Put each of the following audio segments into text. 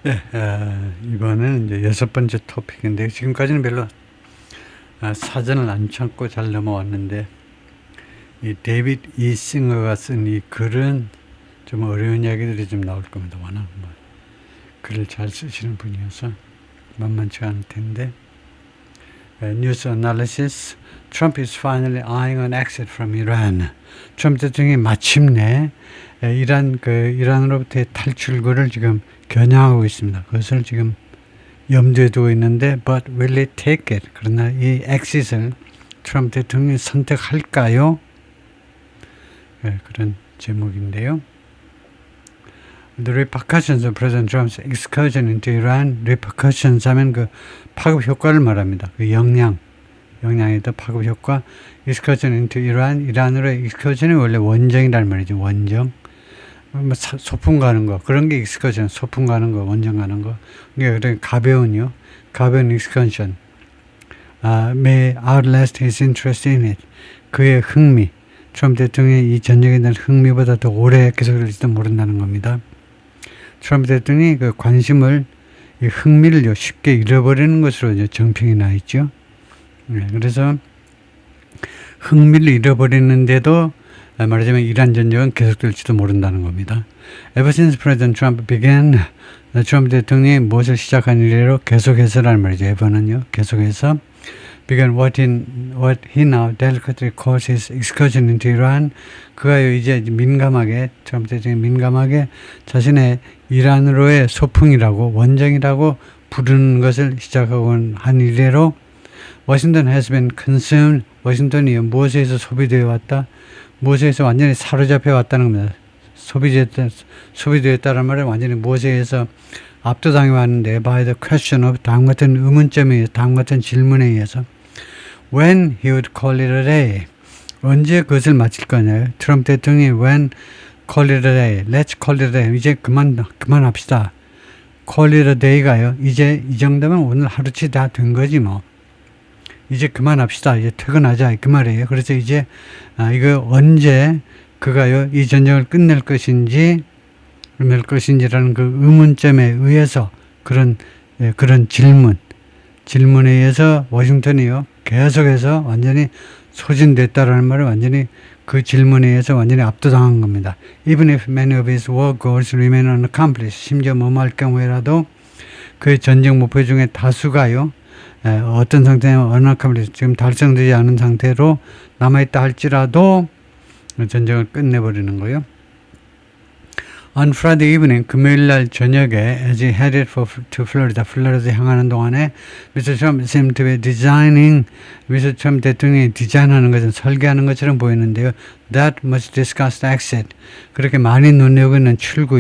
네, 이번에는 이제 여섯 번째 토픽인데 지금까지는 별로 사전을 안 찾고 잘 넘어왔는데 이 데이빗 이 싱어가 쓴 이 글은 좀 어려운 이야기들이 좀 나올 겁니다. 워낙 뭐 글을 잘 쓰시는 분이어서 만만치가 않을 텐데. 뉴스 애널리시스 Trump is finally eyeing an exit from Iran. 트럼프 대통령이 마침내 이란으로부터의 탈출구를 지금 겨냥하고 있습니다. 그것을 지금 염두에 두고 있는데 but will it take it? 그러나 이 exit을 트럼프 대통령이 선택할까요? 그런 제목인데요. The repercussions of President Trump's excursion into Iran. repercussions 하면 그 파급 효과를 말합니다. 그 영향에다 파급 효과. excursion into Iran. 이란으로의 excursion이 원래 원정이란 말이죠. 원정. 소풍 가는 거. 그런 게 excursion. 소풍 가는 거, 원정 가는 거. 그러니까 가벼운 excursion. may outlast his interest in it. 그의 흥미. 트럼프 대통령의 이 전쟁에 대한 흥미보다 더 오래 계속될지도 모른다는 겁니다. 트럼프 대통령이 그 관심을, 이 흥미를 쉽게 잃어버리는 것으로 정평이 나 있죠. 그래서 흥미를 잃어버리는데도 말하자면 이란 전쟁은 계속될지도 모른다는 겁니다. Ever since President Trump began, 트럼프 대통령이 무엇을 시작한 이래로 계속해서라는 말이죠. ever는요, 계속해서 began what he now delicately calls his excursion into Iran. 그가 이제 민감하게, 트럼프 대통령이 민감하게 자신의 이란으로의 소풍이라고, 원정이라고 부르는 것을 시작하고 한 이래로 Washington has been consumed. 워싱턴이 무엇에서 소비되어 왔다? 무엇에서 완전히 사로잡혀 왔다는 겁니다. 소비되었다는 말은 완전히 무엇에 의해서 압도당해 왔는데 by the question of 다음 같은 의문점에 의해서, 다음 같은 질문에 의해서 when he would call it a day. 언제 그것을 마칠 거냐요. 트럼프 대통령이 when call it a day. Let's call it a day. 이제 그만합시다. call it a day가요. 이제 이 정도면 오늘 하루치 다 된 거지 뭐. 이제 그만합시다. 이제 퇴근하자. 그 말이에요. 그래서 이제 이거 언제 그가요 이 전쟁을 끝낼 것인지라는 그 의문점에 의해서 그런 질문에 의해서 워싱턴이요 계속해서 완전히 소진됐다라는 말을 완전히 그 질문에 의해서 완전히 압도당한 겁니다. Even if many of his war goals remain unaccomplished. 심지어 뭐할 경우에라도 그 전쟁 목표 중에 다수가요 어떤 상태냐면 unaccomplished, 지금 달성되지 않은 상태로 남아있다 할지라도 전쟁을 끝내버리는 거예요. On Friday evening, 금요일날 저녁에 as he headed to Florida, 플로리다 향하는 동안에 Mr. Trump seemed to be designing, Mr. Trump 대통령이 디자인하는 것은 설계하는 것처럼 보이는데요. That much discussed exit. 그렇게 많이 논의하고 있는 출구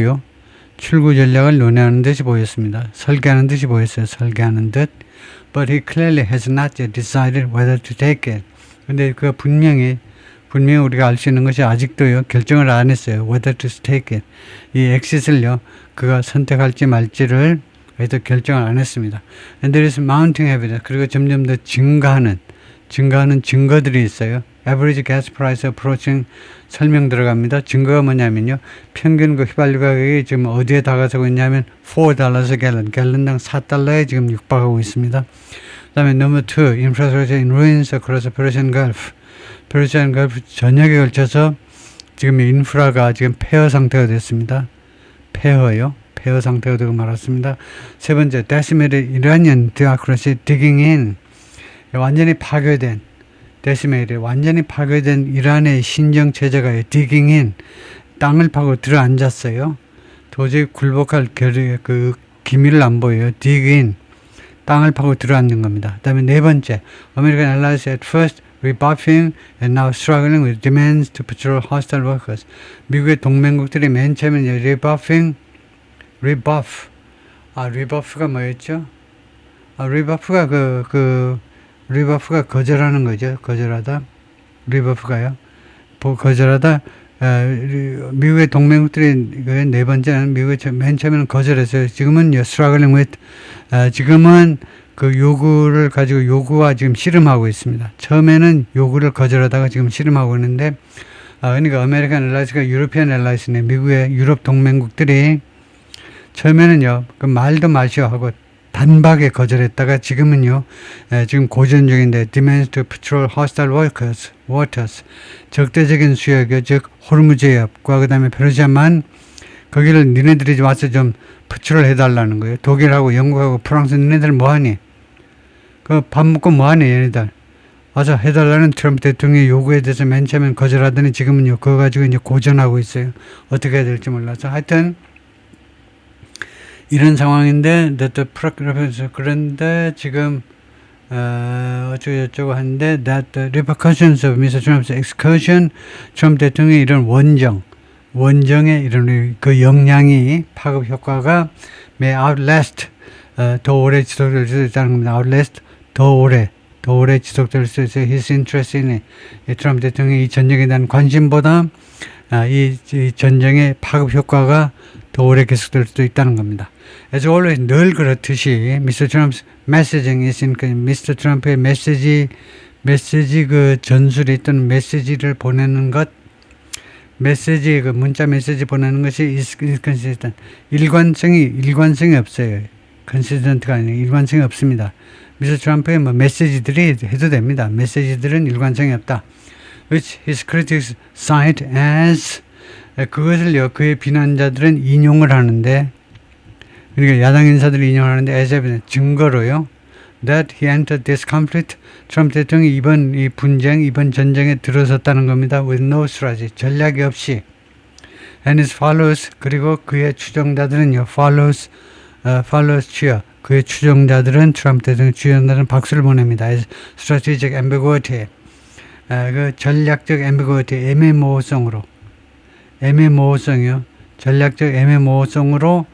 전략을 논의하는 듯이 보였습니다. 설계하는 듯이 보였어요. 설계하는 듯. But he clearly has not yet decided whether to take it. 근데 그가 분명히 우리가 알 수 있는 것이 아직도요 결정을 안 했어요. Whether to take it. 이 exit을요 그가 선택할지 말지를 아직도 결정을 안 했습니다. And there is mounting evidence. 그리고 점점 더 증가하는 증거들이 있어요. Average gas price approaching 설명 들어갑니다. 증거가 뭐냐면요. 평균 그 휘발유 가격이 지금 어디에 다가서고 있냐면 $4 a gallon. 갤런당 4달러에 지금 육박하고 있습니다. 그 다음에 number 2, infrastructure in ruins across Persian Gulf. 페르시안 걸프 전역에 걸쳐서 지금 인프라가 지금 폐허 상태가 됐습니다. 폐허 상태가 되고 말았습니다. 세 번째, decimated Iranian democracy digging in. 완전히 파괴된 이란의 신정 체제가 digging in, 땅을 파고 들어앉았어요. 도저히 굴복할 그 기미를 안 보여요. dig in, 땅을 파고 들어앉는 겁니다. 그 다음에 네 번째, American allies at first rebuffing and now struggling with demands to patrol hostile workers. 미국의 동맹국들이 맨 처음에 rebuff가 뭐였죠? rebuff가 거절하는 거죠. 거절하다. 거절하다. 미국의 동맹국들이 네 번째는 미국의 맨 처음에는 거절했어요. 지금은 struggling with, 지금은 그 요구를 가지고 요구와 지금 씨름하고 있습니다. 처음에는 요구를 거절하다가 지금 씨름하고 있는데, 그러니까 아메리칸 엘라이스가 유로피안 엘라이스네. 미국의 유럽 동맹국들이 처음에는요, 그 말도 마시오 하고 단박에 거절했다가 지금은요, 지금 고전 중인데 demands to patrol hostile waters, 적대적인 수역이요, 즉 호르무즈해협과 그 다음에 페르시아만 거기를 니네들이 와서 좀 파트롤 해달라는 거예요. 독일하고 영국하고 프랑스 니네들 뭐하니? 그 밥 먹고 뭐하니 얘네들? 와서 해달라는 트럼프 대통령의 요구에 대해서 맨 처음엔 거절하더니 지금은요, 그거 가지고 이제 고전하고 있어요. 어떻게 해야 될지 몰라서. 하여튼, 이런 상황인데, 그런데 지금, 어쩌고저쩌고 하는데, that the repercussions of Mr. Trump's excursion, 트럼프 대통령의 이런 원정의 이런 그 영향이 파급 효과가 may outlast, 더 오래 지속될 수 있다는 겁니다. outlast, 더 오래 지속될 수 있어요. His interest in it. 트럼프 대통령의 이 전쟁에 대한 관심보다 이 전쟁의 파급 효과가 더 오래 계속될 수도 있다는 겁니다. As always, 늘 그렇듯이 Mr. Trump's messaging is in Mr. Trump의 메시지 그 전술이 또는 메시지를 보내는 것, 메시지 그 문자 메시지 보내는 것이 inconsistent. 일관성이 없어요. consistent가 아니라 일관성이 없습니다. 미스터 트럼프의 뭐 메시지들이 해도 됩니다. 메시지들은 일관성이 없다. Which his critics cite as, 그것을요, 그의 비난자들은 인용을 하는데, 그러니까 야당 인사들이 인용하는데 as evidence, 증거로요. That he entered this conflict, 트럼프 대통령이 이번 전쟁에 들어섰다는 겁니다. With no strategy, 전략이 없이. And his followers, 그리고 그의 추종자들은요, followers cheer. 그의 추종자들은, 트럼프 대통령 추종자들은 박수를 보냅니다. As strategic ambiguity, 그 전략적 ambiguity, 애매모호성이요. 전략적 애매모호성으로,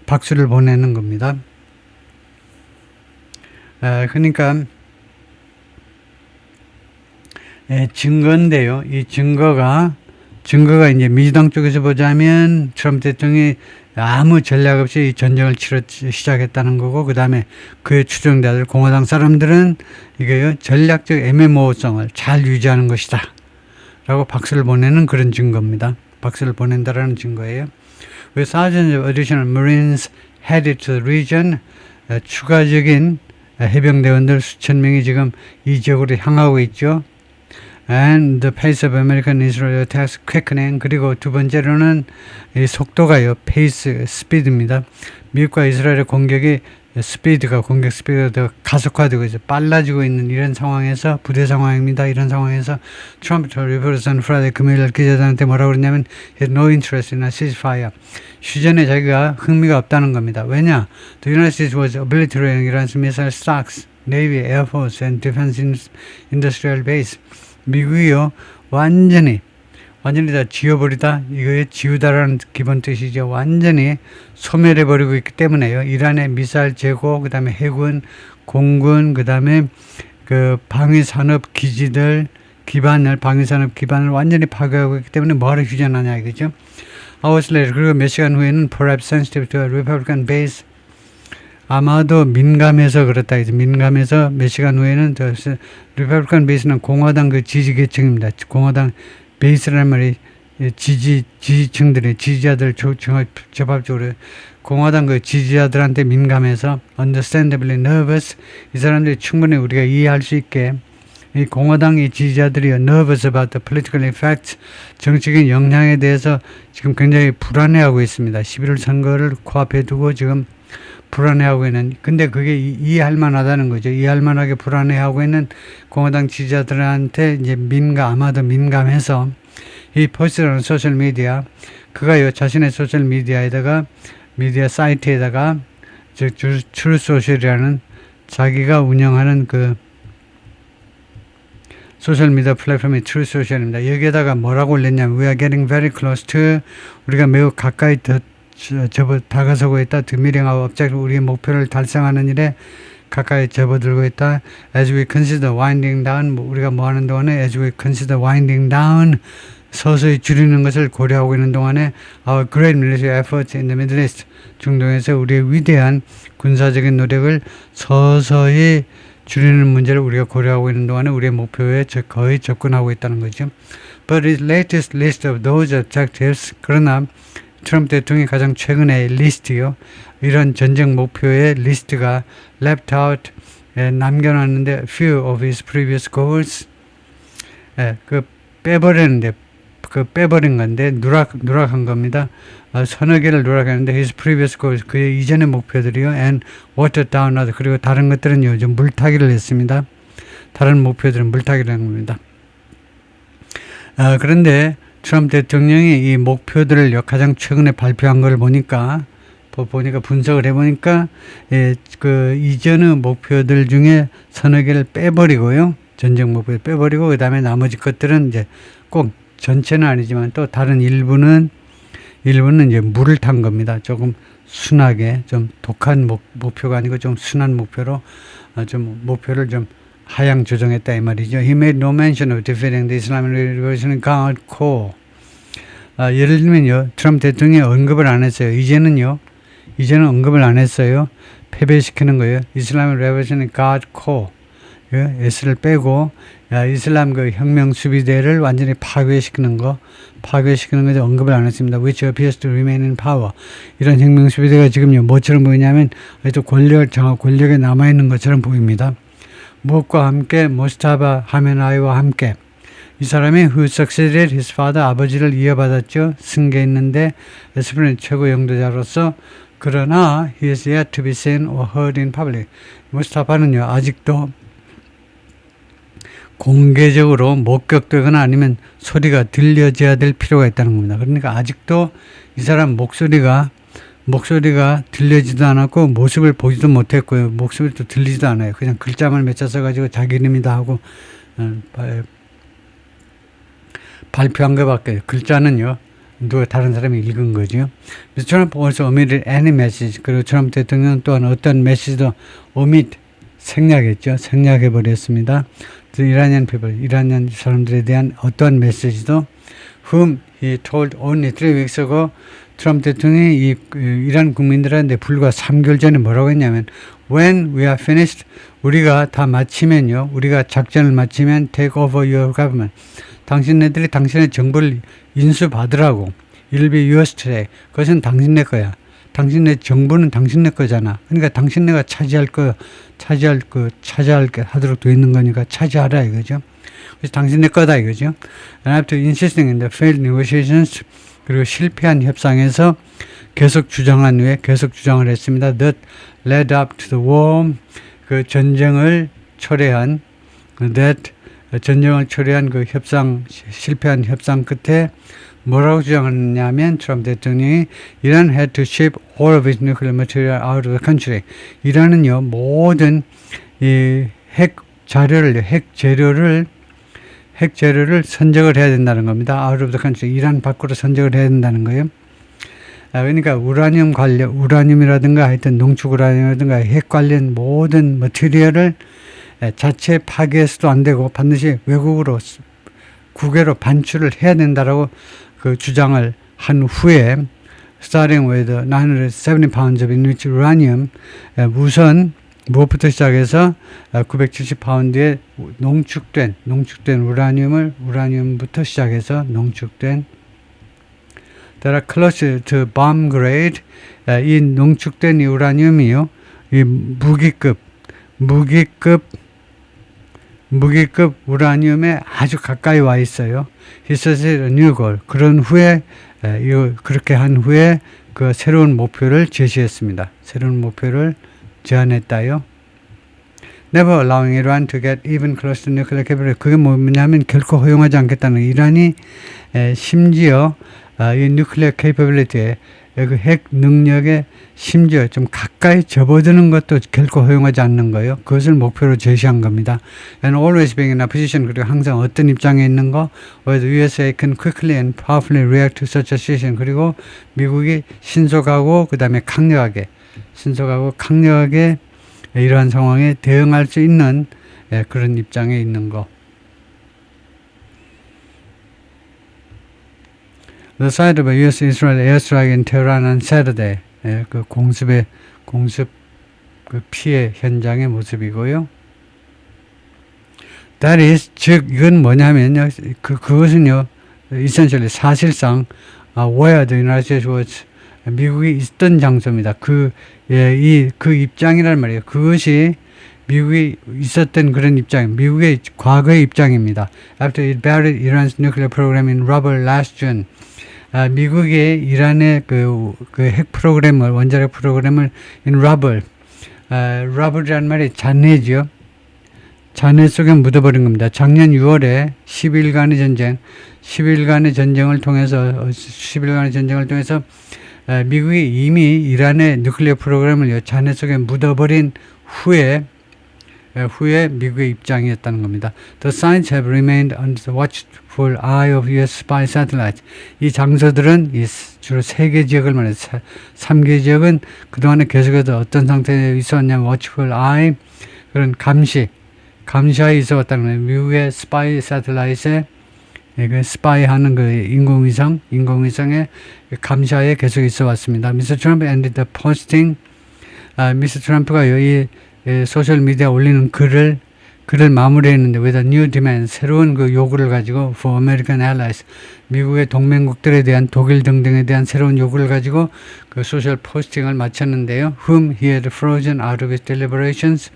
박수를 보내는 겁니다. 그러니까, 증거인데요. 이 증거가 이제 민주당 쪽에서 보자면 트럼프 대통령이 아무 전략 없이 이 전쟁을 시작했다는 거고, 그 다음에 그의 추종자들, 공화당 사람들은 이게요, 전략적 애매모호성을 잘 유지하는 것이다. 라고 박수를 보내는 그런 증거입니다. 박수를 보낸다라는 증거예요. With thousands of additional Marines headed to the region, 추가적인 해병대원들 수천 명이 지금 이 지역으로 향하고 있죠. And the pace of American Israel attacks quickening. 그리고 두 번째로는 이 속도가요, 페이스, 스피드입니다. 미국과 이스라엘의 공격 스피드가 더 가속화되고 이제 빨라지고 있는 이런 상황에서, 부대 상황입니다. 이런 상황에서 트럼프 리포터스 on Friday, 금요일 기자들한테 뭐라고 그러냐면 he had no interest in a ceasefire. 휴전에 자기가 흥미가 없다는 겁니다. 왜냐? The United States was obliterating Iran's missile stocks, Navy, Air Force and Defense Industrial Base. 미국이요, 완전히 다 지워버리다, 이거에 지우다라는 기본 뜻이죠. 완전히 소멸해버리고 있기 때문에요. 이란의 미사일 재고, 그 다음에 해군, 공군, 그 다음에 그 방위산업 기지들 방위산업 기반을 완전히 파괴하고 있기 때문에 뭐하러 휴전하냐 이거죠. Hours later, 그리고 몇 시간 후에는 perhaps sensitive to a Republican base, 아마도 민감해서 그렇다. 민감해서 몇 시간 후에는 리퍼블리칸 베이스는 공화당 그 지지계층입니다. 공화당 베이스라는 말이 지지층들의 지지자들 접합적으로 공화당 그 지지자들한테 민감해서 understandably nervous, 이 사람들이 충분히 우리가 이해할 수 있게 이 공화당의 지지자들이 nervous about the political effects, 정치적인 영향에 대해서 지금 굉장히 불안해하고 있습니다. 11월 선거를 코앞에 두고 지금 불안해하고 있는, 근데 그게 이해할 만하다는 거죠. 이해할 만하게 불안해하고 있는 공화당 지지자들한테 이제 아마도 민감해서 이 포스트라는 소셜 미디어, 그가요, 자신의 소셜 미디어 사이트에다가 트루 소셜이라는 자기가 운영하는 그 소셜 미디어 플랫폼이 트루 소셜입니다. 여기에다가 뭐라고 올렸냐면 We are getting very close to, 우리가 매우 가까이 다가서고 있다. 드미링하고 업적, 우리의 목표를 달성하는 일에 가까이 접어들고 있다. As we consider winding down, 우리가 뭐 하는 동안에 as we consider winding down, 서서히 줄이는 것을 고려하고 있는 동안에 our great military efforts in the Middle East, 중동에서 우리의 위대한 군사적인 노력을 서서히 줄이는 문제를 우리가 고려하고 있는 동안에 우리의 목표에 거의 접근하고 있다는 거죠. But his latest list of those objectives, 그러나 트럼프 대통령이 가장 최근의 리스트요. 이런 전쟁 목표의 리스트가 left out, 남겨놨는데 few of his previous goals, 빼버렸는데 빼버린 건데 누락한 겁니다. 서너 개를 누락했는데 his previous goals, 그의 이전의 목표들이요. and watered down other, 그리고 다른 것들은요. 좀 물타기를 했습니다. 다른 목표들은 물타기를 한 겁니다. 그런데 트럼프 대통령이 이 목표들을 가장 최근에 발표한 걸 보니까 분석을 해보니까 그 이전의 목표들 중에 서너 개를 빼버리고요. 전쟁 목표를 빼버리고 그 다음에 나머지 것들은 이제 꼭 전체는 아니지만 또 다른 일부는 이제 물을 탄 겁니다. 조금 순하게 좀 독한 목표가 아니고 좀 순한 목표로 좀 목표를 좀 하향 조정했다 이 말이죠. He made no mention of defeating the Islamic Revolutionary Guard Corps. 예를 들면요, 트럼프 대통령이 언급을 안 했어요. 이제는 언급을 안 했어요. 패배시키는 거예요. Islamic Revolutionary Guard Corps. S를 빼고 이슬람 그 혁명 수비대를 완전히 파괴시키는 거에 언급을 안 했습니다. Which appears to remain in power. 이런 혁명 수비대가 지금요 뭐처럼 보이냐면 아직도 권력에 남아 있는 것처럼 보입니다. 무엇과 함께 모스타바 하메나이와 함께 이 사람이 who succeeded his father, 아버지를 이어받았죠. 승계했는데 에스프린 최고 영도자로서 그러나 he is yet to be seen or heard in public. 모스타바는요 아직도 공개적으로 목격되거나 아니면 소리가 들려져야 될 필요가 있다는 겁니다. 그러니까 아직도 이 사람 목소리가 들려지도 않았고 모습을 보지도 못했고요. 목소리도 들리지도 않아요. 그냥 글자만 맺혀 써가지고 자기 이름이다 하고 발표한 것밖에 글자는요. 누가 다른 사람이 읽은 거죠. 그래서 트럼프 also omitted any message. 그리고 트럼프 대통령 또한 어떤 메시지도 생략했죠. 생략해버렸습니다. 이라니안 사람들에 대한 어떤 메시지도 whom he told only 3 weeks ago. 트럼프 대통령이 이란 국민들한테 불과 3개월 전에 뭐라고 했냐면 when we are finished, 우리가 다 마치면요. 우리가 작전을 마치면 take over your government. 당신네들이 당신의 정부를 인수받으라고. It'll be yours today. 그것은 당신네 거야. 당신네 정부는 당신네 거잖아. 그러니까 당신네가 차지할 게 하도록 되어 있는 거니까 차지하라 이거죠. 그래서 당신네 거다 이거죠. And after insisting in the failed negotiations, 그리고 실패한 협상에서 계속 주장을 했습니다. That led up to the war, 그 전쟁을 초래한 그 실패한 협상 끝에 뭐라고 주장했냐면 트럼프 대통령이 이란 had to ship all of its nuclear material out of the country. 이란은요 모든 이 핵 재료를 선적을 해야 된다는 겁니다. Out of the country. 이란 밖으로 선적을 해야 된다는 거예요. 그러니까 우라늄이라든가 하여튼 농축 우라늄이라든가 핵 관련 모든 머티리얼을 자체 파괴해서도 안 되고 반드시 국외로 반출을 해야 된다라고 그 주장을 한 후에 starting with 970 pounds of enriched uranium, 우선 무엇부터 시작해서 970파운드의 농축된 우라늄부터 시작해서 농축된 that are close to bomb grade, 이 농축된 이 우라늄이요, 이 무기급 우라늄에 아주 가까이 와 있어요. He says a new goal. 그렇게 한 후에 그 새로운 목표를 제시했습니다. 새로운 목표를 제안했다요. Never allowing Iran to get even close to nuclear capability. 그게 뭐냐면 결코 허용하지 않겠다는 이란이 심지어 이 nuclear capability에 그 핵 능력에 심지어 좀 가까이 접어드는 것도 결코 허용하지 않는 거예요. 그것을 목표로 제시한 겁니다. And always being in a position, 그리고 항상 어떤 입장에 있는 거, where the USA can quickly and powerfully react to such a situation. 그리고 미국이 신속하고 그 다음에 강력하게 이러한 상황에 대응할 수 있는 그런 입장에 있는 거. The site of a U.S.-Israel airstrike in Tehran on Saturday. 그 공습 그 피해 현장의 모습이고요. That is, 즉 이건 뭐냐면요. 그것은요. essentially 사실상 where the United States was 미국이 있던 장소입니다. 그 입장이란 말이에요. 그것이 미국이 있었던 그런 입장, 미국의 과거의 입장입니다. After it buried Iran's nuclear program in rubble last June, 미국의 이란의 그 핵 프로그램을, 원자력 프로그램을 in rubble, rubble이란 말이 잔해죠. 잔해 속에 묻어버린 겁니다. 작년 6월에 10일간의 전쟁을 통해서 미국이 이미 이란의 뉴클리어 프로그램을 잔해 속에 묻어버린 후에 미국의 입장이었다는 겁니다. The sites have remained under the watchful eye of U.S. spy satellites. 이 장소들은 주로 3개 지역을 말해요. 3개 지역은 그동안에 계속해서 어떤 상태에 있었냐면 watchful eye, 그런 감시하에 있어왔다는 거예요. 미국의 스파이 사텔라이트에 스파이하는 그 인공위성의 감시하에 계속 있어왔습니다. Mr. Trump ended the posting. 미스터 트럼프가 이 소셜 미디어에 올리는 글을 마무리했는데 with a new demand, 새로운 그 요구를 가지고 for American allies, 미국의 동맹국들에 대한 독일 등등에 대한 새로운 요구를 가지고 그 소셜 포스팅을 마쳤는데요. Whom he had frozen out of his deliberations.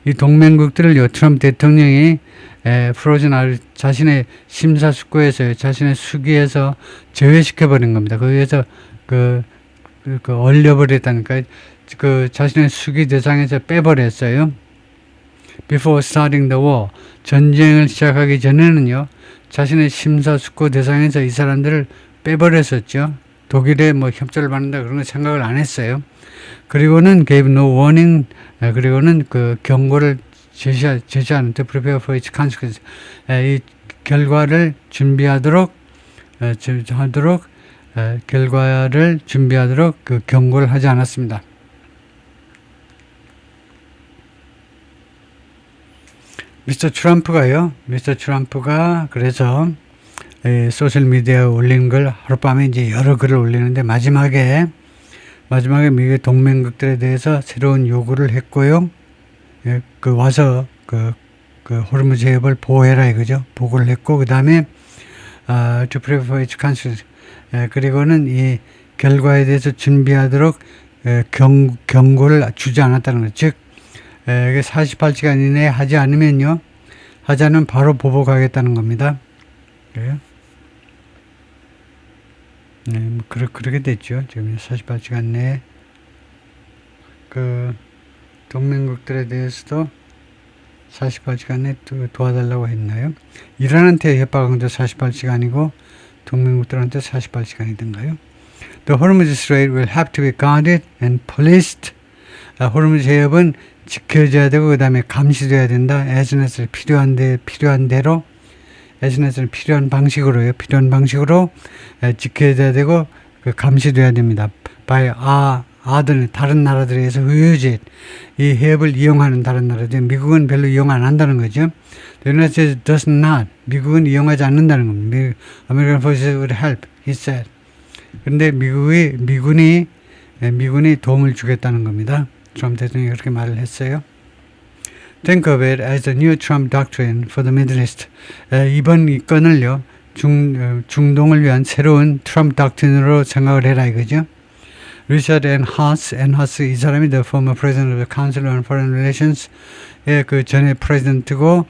이 동맹국들을요, 트럼프 대통령이 frozen out, 자신의 심사숙고에서, 자신의 수기에서 제외시켜버린 겁니다. 거기에서 얼려버렸다니까, 자신의 수기 대상에서 빼버렸어요. Before starting the war, 전쟁을 시작하기 전에는요, 자신의 심사숙고 대상에서 이 사람들을 빼버렸었죠. 독일에 협조를 받는다 그런 거 생각을 안 했어요. 그리고는 gave no warning, 그리고는 그 경고를 제시하는 to prepare for its consequences. 이 결과를 준비하도록 그 경고를 하지 않았습니다. 미스터 트럼프가 그래서 소셜미디어에 올린 걸 하룻밤에 이제 여러 글을 올리는데 마지막에 미국의 동맹국들에 대해서 새로운 요구를 했고요. 와서 호르무즈 해협을 보호해라 이거죠. 보고를 했고, 그 다음에 to prepare for its consequences. 그리고는 이 결과에 대해서 준비하도록 경고를 주지 않았다는 거죠. 즉 48시간 이내에 하지 않으면 바로 보복하겠다는 겁니다. 그래요? 네, 그렇게 됐죠. 지금 48시간 내에 그 동맹국들에 대해서도 48시간 내에 도와달라고 했나요? 이란한테 협박한 것도 48시간이고 동맹국들한테 48시간이던가요? The Hormuz Strait will have to be guarded and policed. 호르무즈 해협은 지켜져야 되고 그 다음에 감시돼야 된다. 에스넷을 필요한 대로 에스넷을 필요한 방식으로 지켜져야 되고 감시돼야 됩니다. by 다른 나라들에 의해서 의유짓, 이 해협을 이용하는 다른 나라들, 미국은 별로 이용 안 한다는 거죠. The United States does not. 미국은 이용하지 않는다는 겁니다. American forces would help, he said. 그런데 미군이 도움을 주겠다는 겁니다. 트럼프 대통령이 그렇게 말을 했어요. Think of it as the new Trump doctrine for the Middle East. 이번 건을요, 중동을 위한 새로운 트럼프 닥트린으로 생각을 해라 이거죠. 리처드 앤 하스 이 사람이 the former president of the Council on Foreign Relations, 그 전에 프레지던트고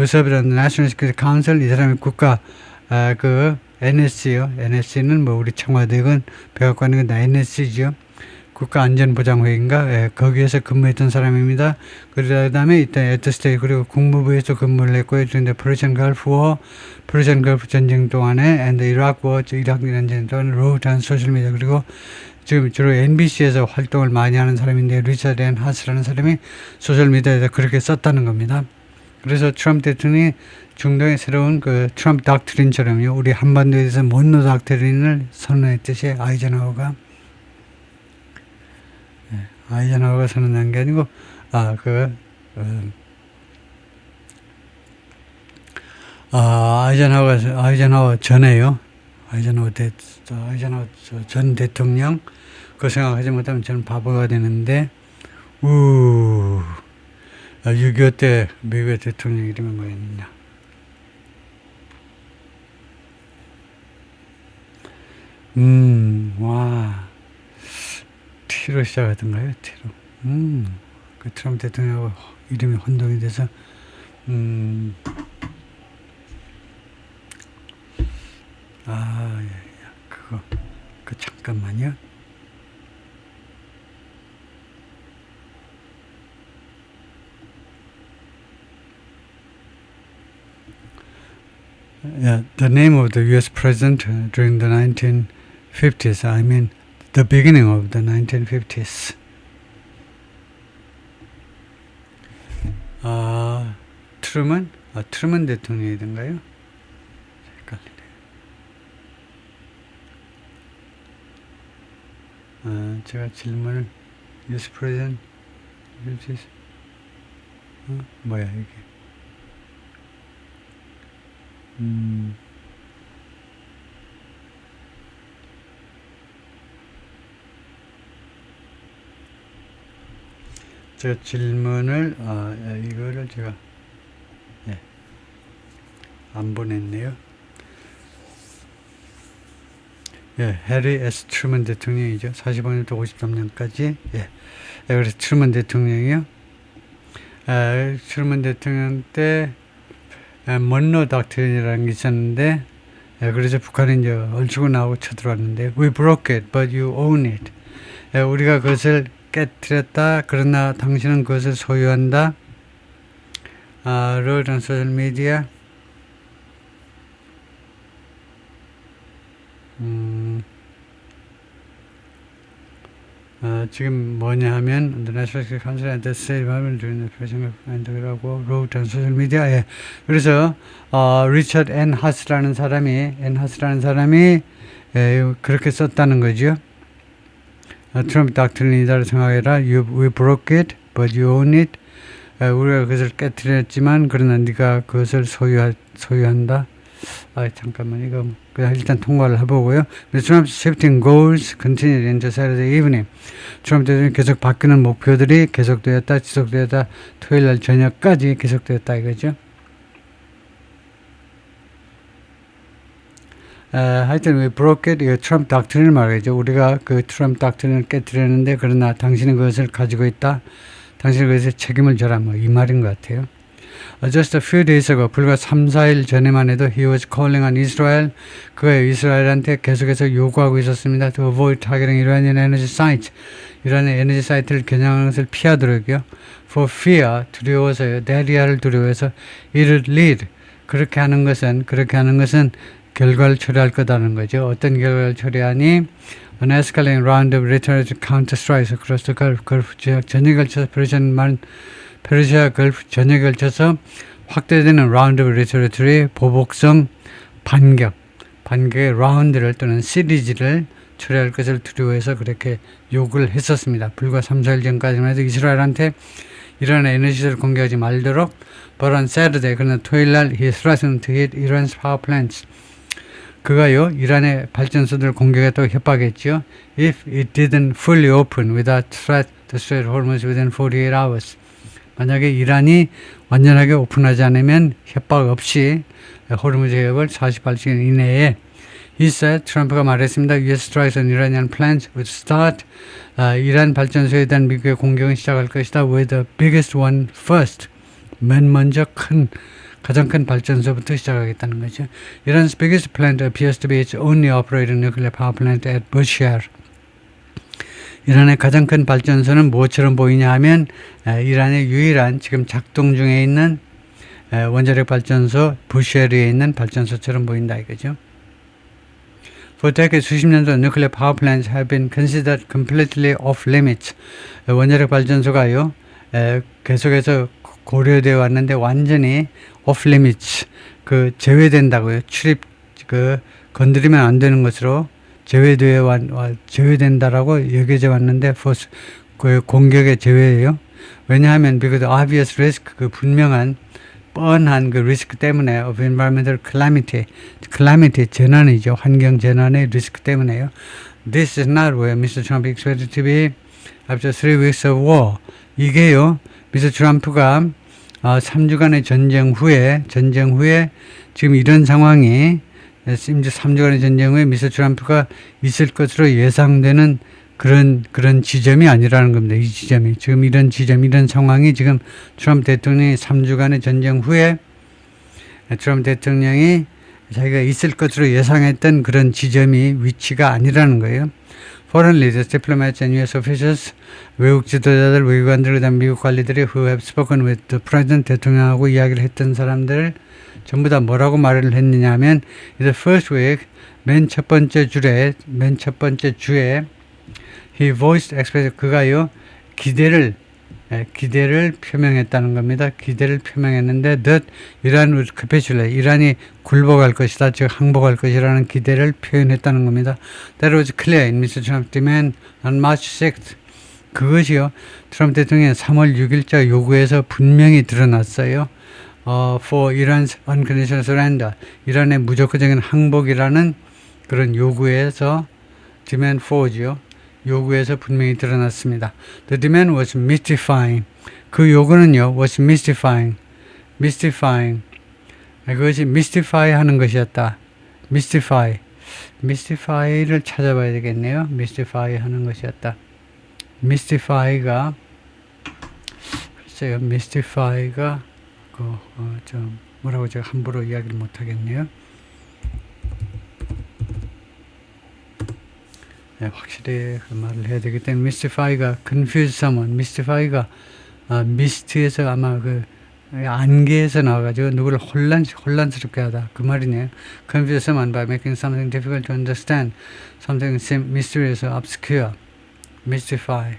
served on the National Security Council. 이 사람이 국가 NSC요. NSC는 우리 청와대건 백악관이건 다 NSC죠. 국가안전보장회의인가? 거기에서 근무했던 사람입니다. 그 다음에 이때 에트스테이 그리고 국무부에서 근무를 했고요. 그런데 퍼시안 걸프 전쟁 동안에 and 이라크 전쟁 동안 wrote on 소셜미디어, 그리고 지금 주로 NBC에서 활동을 많이 하는 사람인데 리처드 앤 하스라는 사람이 소셜미디어에서 그렇게 썼다는 겁니다. 그래서 트럼프 대통령이 중동의 새로운 그 트럼프 닥트린처럼요, 우리 한반도에 대해서 몬로 닥트린을 선언했듯이 아이젠하워가 선언한 게 아니고 아이젠하워 전에요. 아이젠하워 전 대통령 그 생각하지 못하면 저는 바보가 되는데 6.25 때 미국의 대통령 이름이 뭐였느냐? 와. T로 시작하던가요? T로. 그 트럼프 대통령하고 이름이 혼동이 돼서, 예, 잠깐만요. Yeah, the name of the U.S. president during the 1950s, I mean, the beginning of the 1950s. 트루먼? 트루먼 대통령이던가요? 헷갈리네요. 제가 질문을, U.S. president, 뭐야, 이게. 제가 질문을, 이거를 제가, 안 보냈네요. 해리 S. 트루먼 대통령이죠. 45년부터 53년까지. 그래서 트루먼 대통령이요. 트루먼 대통령 때, 먼로 닥트린이라는 게 있었는데, 그래서 북한이 이제 얼추고 나오고 쳐들어왔는데, We broke it, but you own it. 우리가 그것을 깨뜨렸다. 그러나 당신은 그것을 소유한다. wrote on social media. 지금 뭐냐 하면 The National Security Council and the State Department during the President 라고 wrote on social media. 그래서 리처드 N. 하스라는 사람이 그렇게 썼다는 거죠. 트럼프 닥트린이다라고 생각해라. We broke it, but you own it. 우리가 그것을 깨뜨렸지만 그러나 네가 그것을 소유한다. 잠깐만 이거 그냥 일단 통과를 해보고요. 트럼프 shifting goals continued into Saturday evening. 트럼프 대통령이 계속 바뀌는 목표들이 계속되었다, 지속되었다, 토요일날 저녁까지 계속되었다 이거죠. 하여튼 we broke it. 이거 트럼프 닥트린을 말하죠. 우리가 그 트럼프 닥트린을 깨뜨렸는데 그러나 당신은 그것을 가지고 있다. 당신은 그것에 책임을 져라. 이 말인 것 같아요. Just a few days ago, 불과 3, 4일 전에만 해도 he was calling on Israel. 그가 이스라엘한테 계속해서 요구하고 있었습니다. To avoid targeting Iranian energy sites. 이란의 에너지 사이트를 겨냥하는 것을 피하도록요. For fear, 두려워서요. 대리아를 두려워해서 이를 lead. 그렇게 하는 것은 결과를 초래할 거다는 거죠. 어떤 결과를 초래하니? An escalating round of rhetoric counter-strikes across the Gulf 전역에 걸쳐서 페르시아 걸프 전역에 걸쳐서 확대되는 라운드 오브 리터리터리 보복성 반격의 라운드를 또는 시리즈를 초래할 것을 두려워해서 그렇게 요구를 했었습니다. 불과 3, 4일 전까지만 해도 이스라엘한테 이란의 에너지를 공개하지 말도록 but on Saturday, 그러나 토요일날 he threatened to hit Iran's power plants. 그가요 이란의 발전소들을 공격했다고 협박했죠. If it didn't fully open without threat to Strait of Hormuz within 48 hours. 만약에 이란이 완전하게 오픈하지 않으면 협박 없이 호르무즈 해협을 48시간 이내에 He said, 트럼프가 말했습니다. US strikes on Iranian plants would start. 이란 발전소에 대한 미국의 공격은 시작할 것이다. With the biggest one first. 맨 먼저 가장 큰 발전소부터 시작하겠다는 거죠. Iran's biggest plant appears to be its only operating nuclear power plant at Bushehr. 이란의 가장 큰 발전소는 무엇처럼 보이냐 하면 이란의 유일한 지금 작동 중에 있는 원자력 발전소 부쉐르에 있는 발전소처럼 보인다 이거죠. For decades, 수십 년 동안 nuclear power plants have been considered completely off limits. 원자력 발전소가요 계속해서 고려되어 왔는데 완전히 off limits 제외된다고요. 건드리면 안 되는 것으로 제외된다라고 여겨져 왔는데 그 공격의 제외예요. 왜냐하면 because obvious risk 분명한 뻔한 리스크 때문에 of environmental calamity 재난이죠. 환경 재난의 리스크 때문에요. This is not where Mr. Trump expected to be after 3 weeks of war. 이게요. 미스터 트럼프가 3주간의 전쟁 후에 지금 이런 상황이 심지어 3주간의 전쟁 후에 미스터 트럼프가 있을 것으로 예상되는 그런 지점이 아니라는 겁니다. 이 지점이. 지금 이런 지점, 이런 상황이 지금 트럼프 대통령이 3주간의 전쟁 후에 트럼프 대통령이 자기가 있을 것으로 예상했던 그런 지점이 위치가 아니라는 거예요. Foreign leaders, diplomats and U.S. officials, 외국 지도자들, 외교관들, 그다음 미국 관리들이 who have spoken with the president, 대통령하고 이야기를 했던 사람들 전부 다 뭐라고 말을 했느냐 하면 the first week, 맨 첫 번째 주에 he voiced expressed 그가요 기대를 표명했다는 겁니다. 기대를 표명했는데 that 이란 would capitulate 이란이 굴복할 것이다, 즉 항복할 것이라는 기대를 표현했다는 겁니다. That was clear in Mr. Trump's demand on March 6th. 그것이요 트럼프 대통령의 3월 6일자 요구에서 분명히 드러났어요. For Iran's unconditional surrender 이란의 무조건적인 항복이라는 그런 요구에서 demand for죠. 요구에서 분명히 드러났습니다. The demand was mystifying. 그 요구는요, was mystifying. 그것이 mystify 하는 것이었다. mystify를 찾아봐야 되겠네요. mystify 하는 것이었다. mystify가 뭐라고 제가 함부로 이야기를 못 하겠네요. 네, 확실히 그 말을 해야 되기 때문에 mystify가 confuse someone, mystify가 mist에서 아마 그 안개에서 나와가지고 누구를 혼란스럽게 하다 그 말이네요. confuse someone by making something difficult to understand, something seem mysterious or obscure, mystify.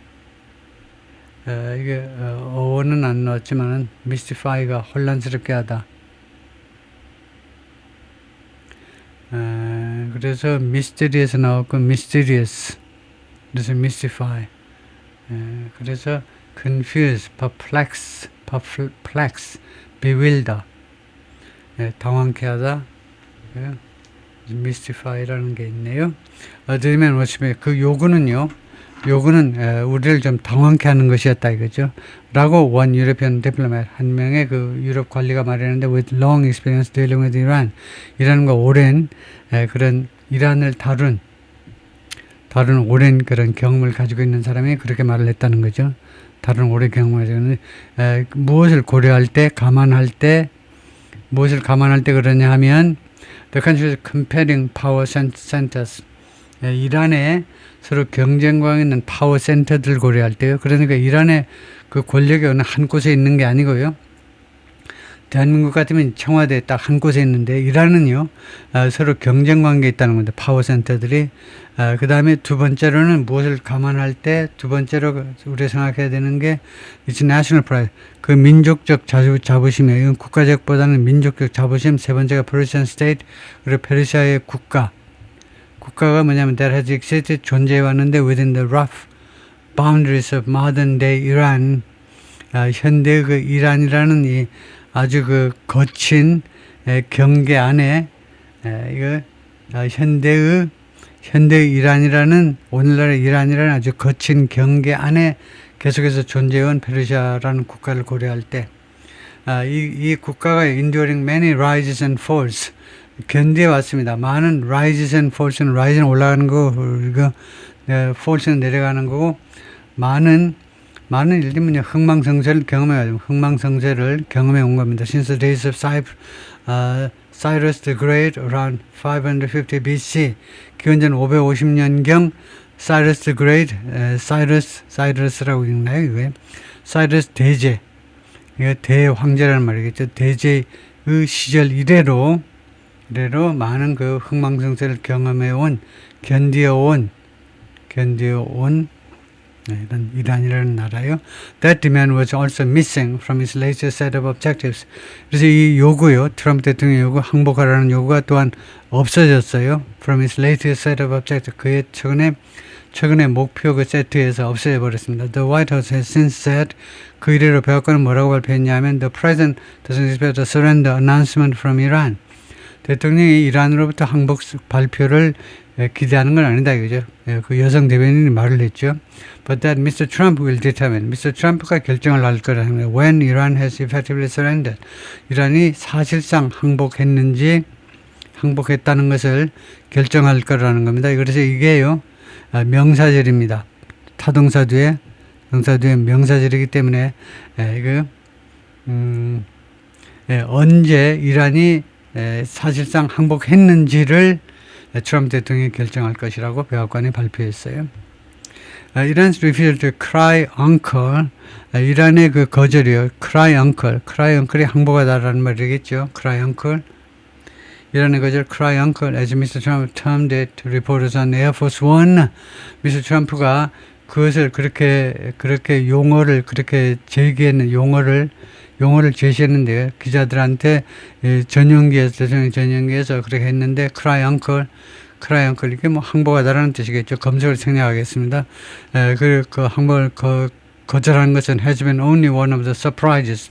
이게 어원은 안 나왔지만은 mystify가 혼란스럽게 하다. 그래서 mystery에서 나왔고 mysterious 그래서 mystify 그래서 confuse, perplex, bewilder 당황케 하다 mystify라는 게 있네요. 어쩌면 그 요구는 우리를 좀 당황케 하는 것이었다 이거죠. 라고 one European diplomat 한 명의 그 유럽 관리가 말했는데 with long experience dealing with Iran 이란과 오랜 그런 이란을 다룬 오랜 그런 경험을 가지고 있는 사람이 그렇게 말을 했다는 거죠. 다른 오랜 경험을 가지고 있는 무엇을 고려할 때 그러냐 하면 the country's comparing power centers 이란의 서로 경쟁광 있는 파워 센터들 고려할 때요. 그러니까 이란의 그 권력이 어느 한 곳에 있는 게 아니고요. 대한민국 같으면 청와대에 딱 한 곳에 있는데 이란은요 서로 경쟁 관계에 있다는 건데 파워 센터들이 그 다음에 두 번째로는 무엇을 감안할 때 두 번째로 우리가 생각해야 되는 게 it's national pride 그 민족적 자부심이에요. 이건 국가적보다는 민족적 자부심. 세 번째가 Persian state 그리고 페르시아의 국가가 뭐냐면 that has existed 존재해 왔는데 within the rough boundaries of modern day Iran 현대 그 이란이라는 이 아주 그 거친 경계 안에 이거 현대의 이란이라는 오늘날의 이란이라는 아주 거친 경계 안에 계속해서 존재해온 페르시아라는 국가를 고려할 때 이 국가가 enduring many rises and falls 견디해 왔습니다. 많은 rises and falls는 rise는 올라가는 거고 이거 falls는 내려가는 거고 많은 예를 들면 흥망성쇠를 경험해 온 겁니다. Since the days of Cyrus the Great around 550 BC 기원전 550년경 Cyrus the Great Cyrus라고 읽나요? 이거요? Cyrus 대제 이거 대황제라는 말이겠죠. 대제의 시절 이래로 많은 그 흥망성쇠를 견디어온 이런 이란이라는 나라요. That demand was also missing from its latest set of objectives. 그래서 이 요구요, 트럼프 대통령 요구, 항복하라는 요구가 또한 없어졌어요. From its latest set of objectives. 그의 최근의 목표 그 세트에서 없어져 버렸습니다. The White House has since said 그 이래로 백악관은 뭐라고 발표했냐면 The President doesn't expect a surrender announcement from Iran. 대통령이 이란으로부터 항복 발표를 기대하는 건 아니다 이거죠. 그 여성 대변인이 말을 했죠. But that Mr. Trump will determine. Mr. Trump가 결정을 할 거라는 거예요. When Iran has effectively surrendered. 이란이 사실상 항복했는지 항복했다는 것을 결정할 거라는 겁니다. 그래서 이게요, 명사절입니다. 타동사 뒤에 명사절이기 때문에 이거 언제 이란이 사실상 항복했는지를 트럼프 대통령이 결정할 것이라고 백악관이 발표했어요. Iran's refusal to cry uncle, 이란의 그 거절이요. cry uncle이 항복하다라는 말이겠죠. cry uncle. 이란의 거절, cry uncle, as Mr. Trump termed it to reporters on Air Force One. 미스터 트럼프가 그것을 그렇게 제기했는 용어를 제시했는데 기자들한테 대통령 전용기에서 그렇게 했는데 cry uncle 이게 뭐 항복하다라는 뜻이겠죠. 검색을 생략하겠습니다. 그 항복을 거절하는 것은 has been only one of the surprises.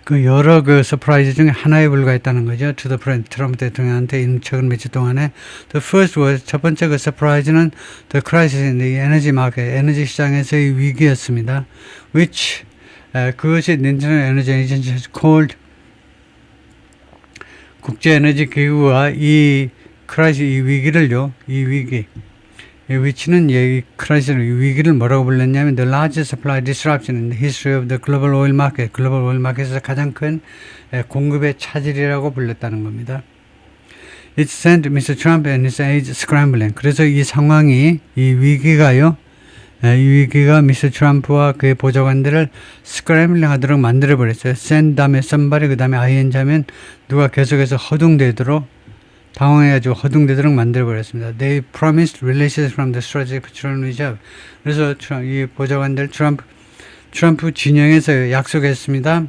그 여러 그 서프라이즈 중에 하나에 불과했다는 거죠. To the president, 트럼프 대통령한테 최근 며칠 동안에 the first was 첫 번째 그 서프라이즈는 the crisis in the energy market, 에너지 시장에서의 위기였습니다. Which 그것이 International Energy Agency has called 국제 에너지 기구가 이 위기를요, 위치는 이 위기를 뭐라고 불렀냐면 the largest supply disruption in the history of the global oil market, 글로벌 오일 마켓에서 가장 큰 공급의 차질이라고 불렀다는 겁니다. It sent Mr. Trump and his aides scrambling. 그래서 이 상황이, 이 위기가 미스터 트럼프와 그의 보좌관들을 스크램블링 하도록 만들어버렸어요. send 다음에 somebody 그 다음에 ing 하면 누가 계속해서 당황해가지고 허둥대도록 만들어버렸습니다. They promised releases from the strategic petroleum reserve. 그래서 이 보좌관들 트럼프 진영에서 약속했습니다.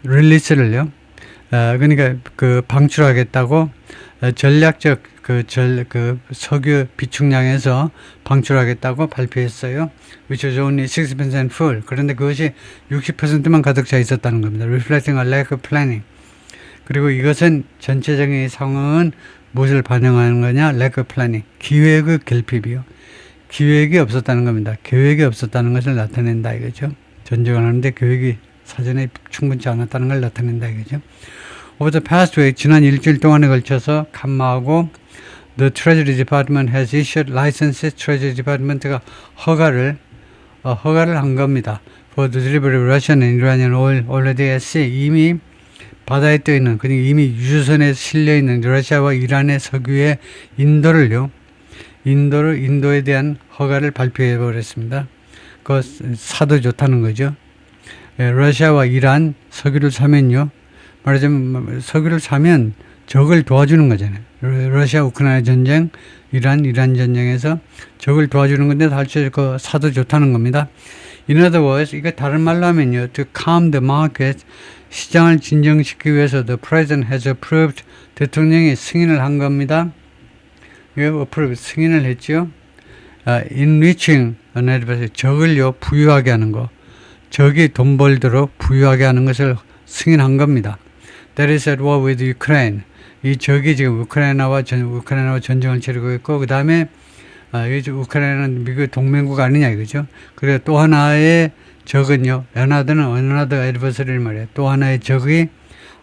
릴리스를요. 그러니까 방출하겠다고 전략적 석유 비축량에서 방출하겠다고 발표했어요. Which was only 60% full. 그런데 그것이 60%만 가득 차 있었다는 겁니다. Reflecting a lack of planning. 그리고 이것은 전체적인 상황은 무엇을 반영하는 거냐? lack of planning. 기획의 결핍이요. 기획이 없었다는 겁니다. 계획이 없었다는 것을 나타낸다 이거죠. 전쟁을 하는데 계획이 사전에 충분치 않았다는 걸 나타낸다 이거죠. Over the past week, 지난 일주일 동안에 걸쳐서 감마하고 the Treasury Department has issued licenses. Treasury Department가 허가를 한 겁니다. For the delivery of Russian and Iranian oil already at sea. 이미 바다에 떠 있는, 그러니까 이미 유조선에 실려 있는 러시아와 이란의 석유의 인도에 대한 허가를 발표해 버렸습니다. 그거 사도 좋다는 거죠. 러시아와 이란 석유를 사면요. 말하자면 석유를 사면 적을 도와주는 거잖아요. 러시아 우크라이나 전쟁, 이란 전쟁에서 적을 도와주는 건데 사실 그 사도 좋다는 겁니다. In other words, 이거 다른 말로 하면요. To calm the market, 시장을 진정시키기 위해서 the president has approved, 대통령이 승인을 한 겁니다. 이거 approve, 승인을 했죠. Enriching an adversary, 적을요 부유하게 하는 거, 적이 돈 벌도록 부유하게 하는 것을 승인한 겁니다. That is at war with Ukraine. 이 적이 지금 우크라이나와 전쟁을 치르고 있고, 그 다음에 우크라이나는 미국 동맹국 아니냐 이거죠. 그리고 또 하나의 적은요, another adversary를 말해요. 또 하나의 적이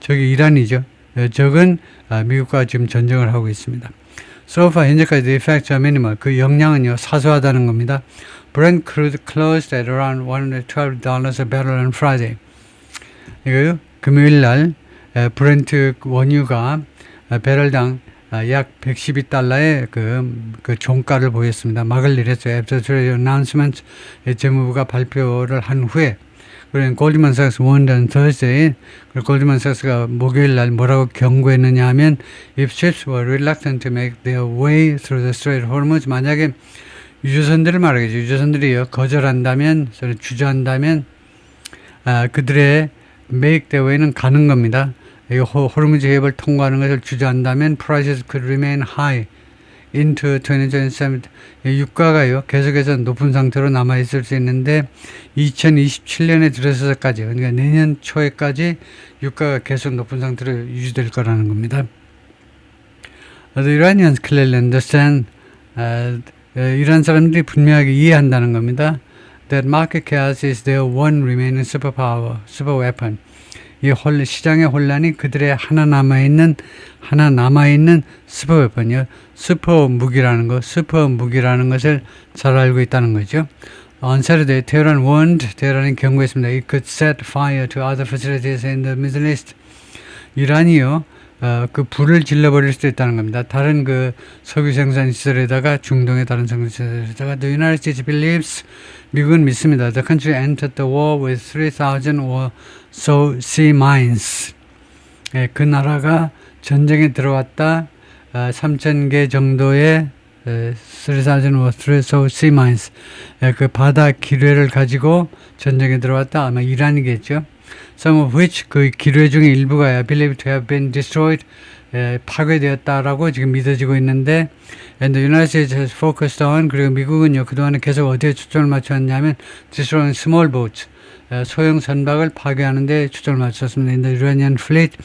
이란이죠. 적은 미국과 지금 전쟁을 하고 있습니다. So far 현재까지 the effects are minimal. 그 영향은요 사소하다는 겁니다. Brent crude closed at around $112 a barrel on Friday. 이거요, 금요일 날 브렌트 원유가 배럴당 약 112달러의 그 종가를 보였습니다. 막을 내렸어요. After Treasury announcement, 재무부가 발표를 한 후에, 그리고 골드만삭스 warned on Thursday. 그리고 골드만삭스가 목요일 날 뭐라고 경고했느냐 하면, if ships were reluctant to make their way through the Strait of Hormuz, 만약에 유조선들을 말하겠죠. 유조선들이 거절한다면, 주저한다면, 그들의 make their way는 가는 겁니다. 호르무즈 해협을 통과하는 것을 주저한다면 prices could remain high into 2027. 유가가요 계속해서 높은 상태로 남아 있을 수 있는데 2027년에 들어서까지, 그러니까 내년 초에까지 유가가 계속 높은 상태로 유지될 거라는 겁니다. The Iranians clearly understand. 이란 사람들이 분명하게 이해한다는 겁니다. That market chaos is their one remaining super weapon. 이 시장의 혼란이 그들의 하나 남아있는 슈퍼 무기라는 것을 잘 알고 있다는 거죠. On Saturday, Tehran warned, 테헤란이 경고했습니다. It could set fire to other facilities in the Middle East. 이란이요, 그 불을 질러버릴 수도 있다는 겁니다. 다른 그 석유 생산 시설에다가, 중동의 다른 석유 시설에다가, The United States believes, 미국은 믿습니다. The country entered the war with 3,000 or so sea mines. 예, 그 나라가 전쟁에 들어왔다, 3,000개 정도의 3,000 or so sea mines. 예, 그 바다 기뢰를 가지고 전쟁에 들어왔다. 아마 이란이겠죠. Some of which, 그 기뢰 중에 일부가 believed to have been destroyed, 파괴되었다라고 지금 믿어지고 있는데, and the United States has focused on, 그리고 미국은요, 그동안에 계속 어디에 초점을 맞췄냐면, destroying small boats, 소형 선박을 파괴하는 데 초점을 맞췄습니다. In the Iranian fleet,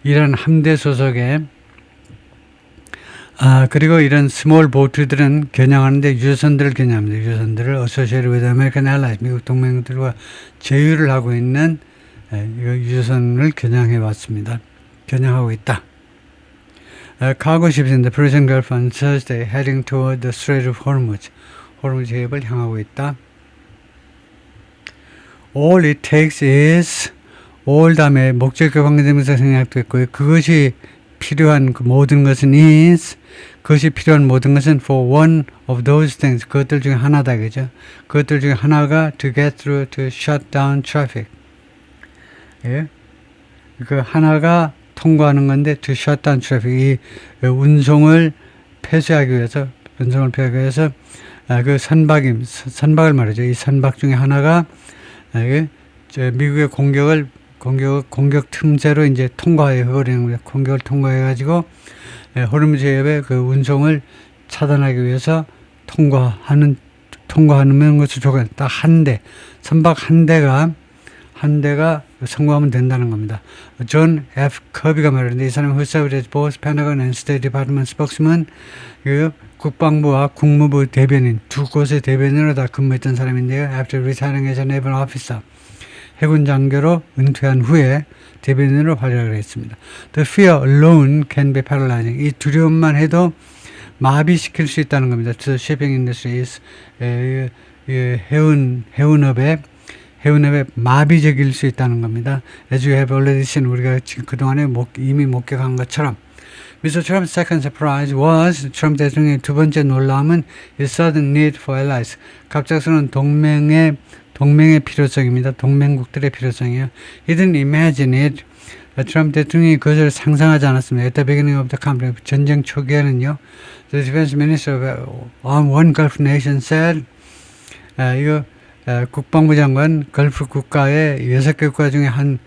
이란 함대 소속의, 그리고 이런 스몰 보트들은 겨냥하는데 유조선들을 겨냥합니다. 유조선들을 Associated with American Allies, 미국 동맹들과 제휴를 하고 있는 유조선을 겨냥해 왔습니다. 겨냥하고 있다. Cargo ships in the Persian Gulf on Thursday heading toward the Strait of Hormuz. 호르무즈 해협을 향하고 있다. All it takes is, all 다음에 목적과 관계되면서 생략됐고요. 그것이 필요한 그 모든 것은 is, 그것이 필요한 모든 것은 for one of those things, 그것들 중에 하나다, 그죠? 그것들 중에 하나가 to get through, to shut down traffic. 예? 그 하나가 통과하는 건데 to shut down traffic, 이 운송을 폐쇄하기 위해서, 그 선박을 말이죠. 이 선박 중에 하나가 미국의 공격 틈새로 이제 통과해버리는 거예요. 공격을 통과해가지고 호르무즈 해협의 그 운송을 차단하기 위해서 통과하는 것을 조건, 딱 선박 한 대가 성공하면 된다는 겁니다. 존 F. 커비가 말하는데, 이 사람은 who served as both Pentagon and State Department spokesman, 그 국방부와 국무부 대변인, 두 곳의 대변인으로 다 근무했던 사람인데요. After retiring as a naval officer, 해군 장교로 은퇴한 후에 대변인으로 활약을 했습니다. The fear alone can be paralyzing. 이 두려움만 해도 마비시킬 수 있다는 겁니다. The shipping industry is 해운업에 마비적일 수 있다는 겁니다. As you have already seen, 우리가 지금 그동안에 이미 목격한 것처럼. Mr. Trump's second surprise was, 트럼프 대통령의 두 번째 놀라움은 his sudden need for allies. 갑작스러운 동맹의 필요성입니다. 동맹국들의 필요성이요. He didn't imagine it. 트럼프 대통령이 그것을 상상하지 않았습니다. At the beginning of the conflict, 전쟁 초기에는요, the defense minister of one Gulf nation said, 국방부 장관, 걸프 국가의 6개 국가 중에 한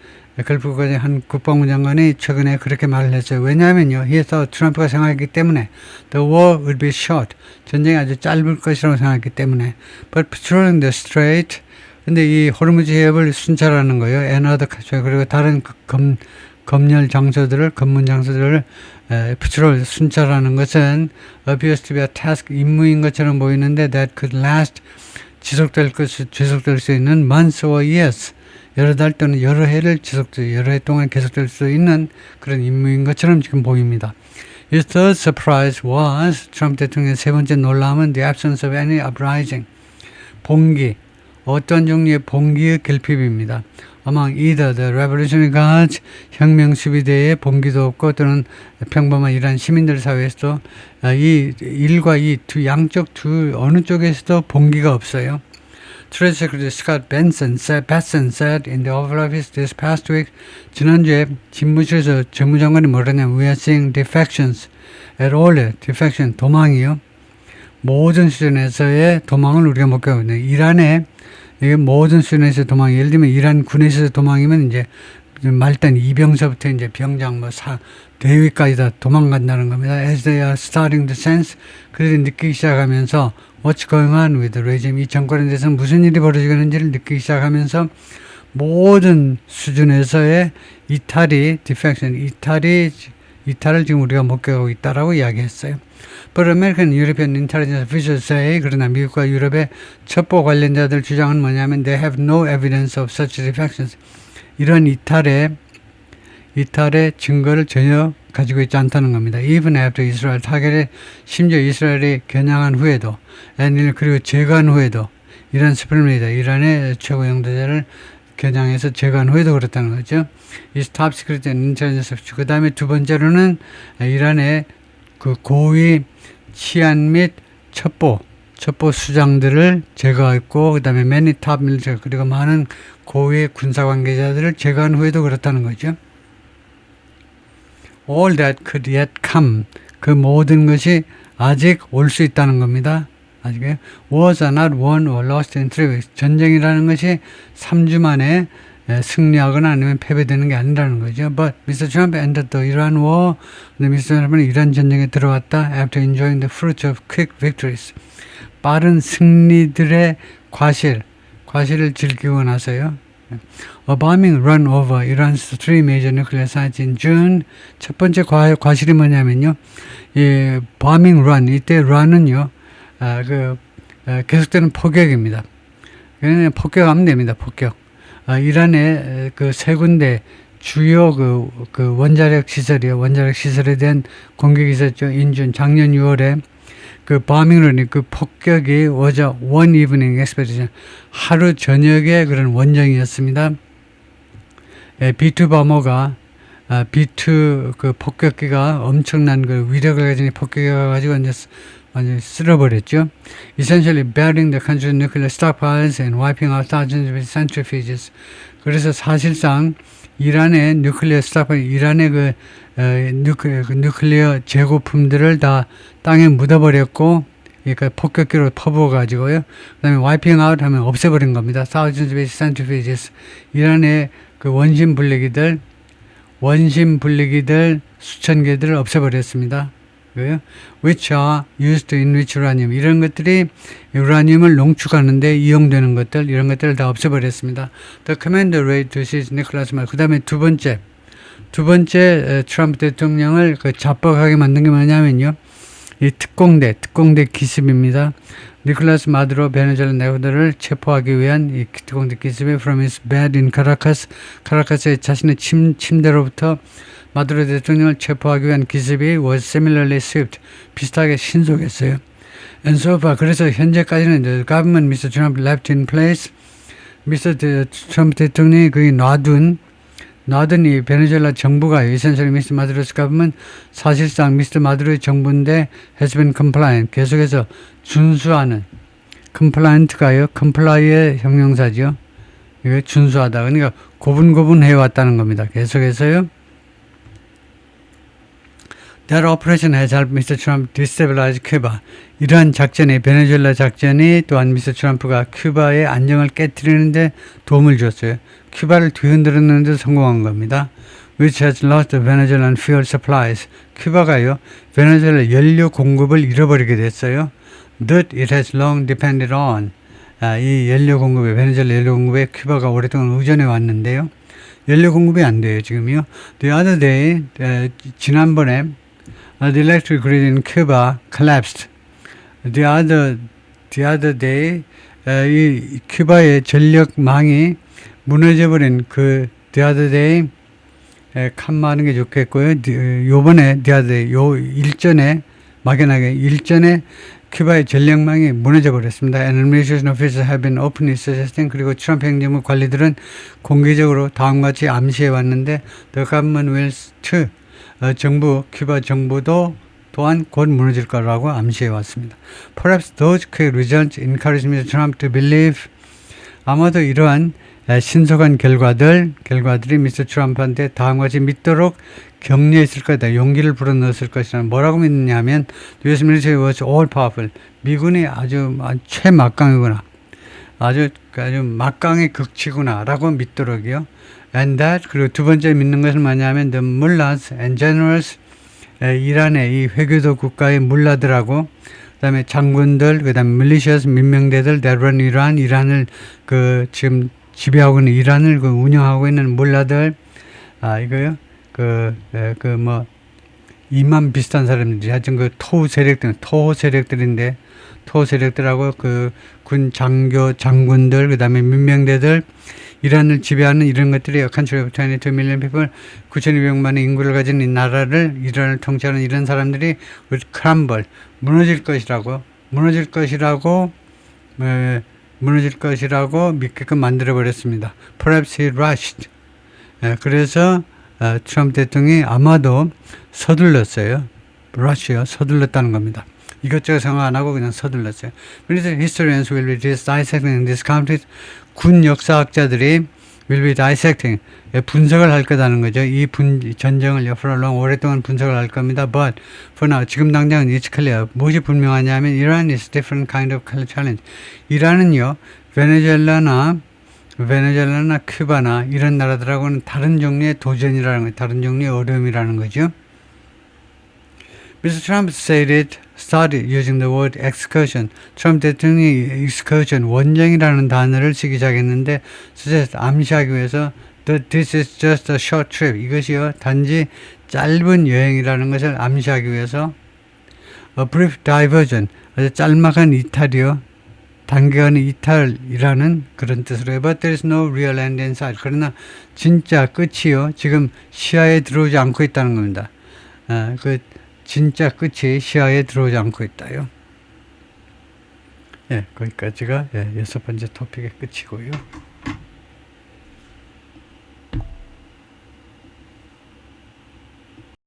국방부 장관이 최근에 그렇게 말을 했어요. 왜냐하면요, 트럼프가 생각했기 때문에, the war would be short. 전쟁이 아주 짧을 것이라고 생각했기 때문에. But patrolling the strait, 근데 이 호르무즈 해협을 순찰하는 거예요. and other, 그리고 다른 검문 장소들을 patrol, 순찰하는 것은 appears to be a task, 임무인 것처럼 보이는데, that could last, 지속될 수 있는 months or years, 여러 달 또는 여러 해 동안 계속될 수 있는 그런 임무인 것처럼 지금 보입니다. His third surprise was, 트럼프 대통령의 세 번째 놀라움은 the absence of any uprising, 봉기, 어떤 종류의 봉기의 결핍입니다. Among either the Revolutionary Guards, 혁명 수비대의 봉기도 없고, 또는 평범한 이란 시민들 사회에서도 이 일과 이 양쪽 어느 쪽에서도 봉기가 없어요. Treasury Secretary Scott Bessent said in the Oval Office this past week, 지난주에 집무실에서 재무장관이 뭐라냐면, we are seeing defections at all. defection, 도망이요. 모든 수준에서의 도망을 우리가 목격하고 있네요. 이란의 이게 모든 수준에서 도망, 예를 들면 이란 군에서 도망이면 이제 말단 이병서부터 이제 병장 대위까지 다 도망간다는 겁니다. As they are starting to sense, 그들이 느끼기 시작하면서 what's going on with the regime, 이 정권에 대해서 무슨 일이 벌어지고 있는지를 느끼기 시작하면서 모든 수준에서의 이탈을 지금 우리가 목격하고 있다라고 이야기했어요. But American European intelligence officials say, 그러나 미국과 유럽의 첩보 관련자들 주장은 뭐냐면, they have no evidence of such defections. 이런 이탈의 증거를 전혀 가지고 있지 않다는 겁니다. Even after 이스라엘 타결에 심지어 이스라엘이 겨냥한 후에도 그리고 제거한 후에도 이란 스프림 리더 이란의 최고 영도자를 겨냥해서 제거한 후에도 그렇다는 거죠. Is top secret intelligence. 그 다음에 두 번째로는 이란의 그 고위 치안 및 첩보 수장들을 제거했고 그 다음에 many top military 그리고 많은 고위 군사 관계자들을 제거한 후에도 그렇다는 거죠. All that could yet come. 그 모든 것이 아직 올 수 있다는 겁니다. 아직요. Wars are not won or lost in 3 weeks. 전쟁이라는 것이 3주 만에 승리하거나 아니면 패배되는 게 아니라는 거죠. But Mr. Trump entered the Iran war. 근데 Mr. Trump은 이란 전쟁에 들어왔다. After enjoying the fruits of quick victories. 빠른 승리들의 과실을 즐기고 나서요. A bombing run over Iran's 3 major nuclear sites in June. 첫 번째 과실이 뭐냐면요. 이 bombing run, 이때 run은요. 계속되는 폭격입니다. 그냥 폭격하면 됩니다. 폭격. 이란의 그 세 군데 주요 그 원자력 시설에 대한 공격이 있었죠. 작년 6월에 그 bombing 그 폭격이 was a one evening expedition. 하루 저녁에 그런 원정이었습니다. B2 범어가 B2 그 폭격기가 엄청난 그 위력을 가진 폭격기가 가지고 완전히 쓸어버렸죠. Essentially burying the country's nuclear stockpiles and wiping out thousands of centrifuges. 그래서 사실상 이란의 누클리어 스토ckpile, 이란의 누클리어 재고품들을 다 땅에 묻어버렸고, 그러니까 폭격기로 퍼부어가지고요. 그 다음에 wiping out 하면 없애버린 겁니다. thousands of centrifuges. 이란의 그 원심 분리기들 수천 개들을 없애버렸습니다. which are used to enrich uranium. 이런 것들이 우라늄을 농축하는데 이용되는 것들, 이런 것들을 다 없애버렸습니다. The commander raid to seize Nicholas Maduro. 그 다음에 두 번째 트럼프 대통령을 자뻑하게 만든 게 뭐냐면요. 이 특공대 기습입니다. 니콜라스 마두로 베네수엘라 내후들을 체포하기 위한 이 특공대 기습이 from his bed in Caracas, 카라카스의 자신의 침대로부터 마두로 대통령을 체포하기 위한 기습이 was similarly swift, 비슷하게 신속했어요. And so far, 그래서 현재까지는 the government Mr. Trump left in place, Mr. 트럼프 대통령이 거기 놔둔 이 베네수엘라 정부가 essentially Mr. Maduro's government 사실상 Mr. 마두로의 정부인데 has been compliant, 계속해서 준수하는 compliant가요, comply의 형용사죠. 이게 준수하다. 그러니까 고분고분 해왔다는 겁니다. 계속해서요. That operation has helped Mr. Trump destabilize Cuba. 이러한 작전이, 베네수엘라 작전이 또한 미스터 트럼프가 큐바의 안정을 깨뜨리는데 도움을 줬어요. 큐바를 뒤흔들었는데 성공한 겁니다. Which has lost the Venezuelan fuel supplies. 큐바가요, 베네수엘라 연료 공급을 잃어버리게 됐어요. That it has long depended on. 이 연료 공급에, 베네수엘라 연료 공급에 큐바가 오랫동안 의존해 왔는데요. 연료 공급이 안 돼요, 지금요. The other day, 지난번에 the electric grid in Cuba collapsed. The other day, 이 큐바의 전력망이 무너져버린 the other day, 칸마하는 게 좋겠고요. 요번에, the other day, 일전에 큐바의 전력망이 무너져버렸습니다. And administration officials have been openly suggesting, 그리고 트럼프 행정부 관리들은 공개적으로 다음과 같이 암시해 왔는데, the government will too. 큐바 정부도 또한 곧 무너질 거라고 암시해 왔습니다. Perhaps those quick results encourage Mr. Trump to believe. 아마도 이러한 신속한 결과들이 미스터 트럼프한테 다음과 같이 믿도록 격려했을 거다. 용기를 불어넣었을 것이라. 뭐라고 믿느냐면 The US military was all powerful. 미군이 아주 최막강이구나. 아주 막강의 극치구나 라고 믿도록이요. And that, 그리고 두 번째 믿는 것은 뭐냐면 the mullahs and generals, 이란의 이 회교도 국가의 물라들하고 그 다음에 장군들, 그 다음에 militias, 민병대들, that run 이란을 지금 지배하고 있는 이란을 운영하고 있는 물라들, 이거요, 2만 비슷한 사람들이 하여튼 토호 세력들하고 군 장군들, 그 다음에 민병대들, 이란을 지배하는 이런 것들이 country of 22 million people 9,200만의 인구를 가진 이 나라를 이란을 통치하는 이런 사람들이 would crumble 무너질 것이라고 믿게끔 만들어 버렸습니다. Perhaps he rushed. 그래서 트럼프 대통령이 아마도 서둘렀어요. rush요. 서둘렀다는 겁니다. 이것저것 생각 안 하고 그냥 서둘렀어요. Military historians will be dissecting this conflict. 군 역사학자들이 will be dissecting. 분석을 할 거다는 거죠. 이 전쟁을 for a long 오랫동안 분석을 할 겁니다. But for now 지금 당장은 it's clear. 무엇이 분명하냐면 Iran is different kind of challenge. 이란은요. 베네수엘라나 큐바나 이런 나라들하고는 다른 종류의 도전이라는 거예요. 다른 종류의 어려움이라는 거죠. Mr. Trump started using the word excursion. 트럼프 대통령이 excursion, 원정이라는 단어를 쓰기 시작했는데 암시하기 위해서 this is just a short trip. 이것이요, 단지 짧은 여행이라는 것을 암시하기 위해서 a brief diversion, 아주 짤막한 이탈이요. 단기간의 이탈이라는 그런 뜻으로 But there is no real end in sight. 그러나 진짜 끝이요. 지금 시야에 들어오지 않고 있다는 겁니다. 진짜 끝이 시야에 들어오지 않고 있다요. 거기까지가 6번째 토픽의 끝이고요.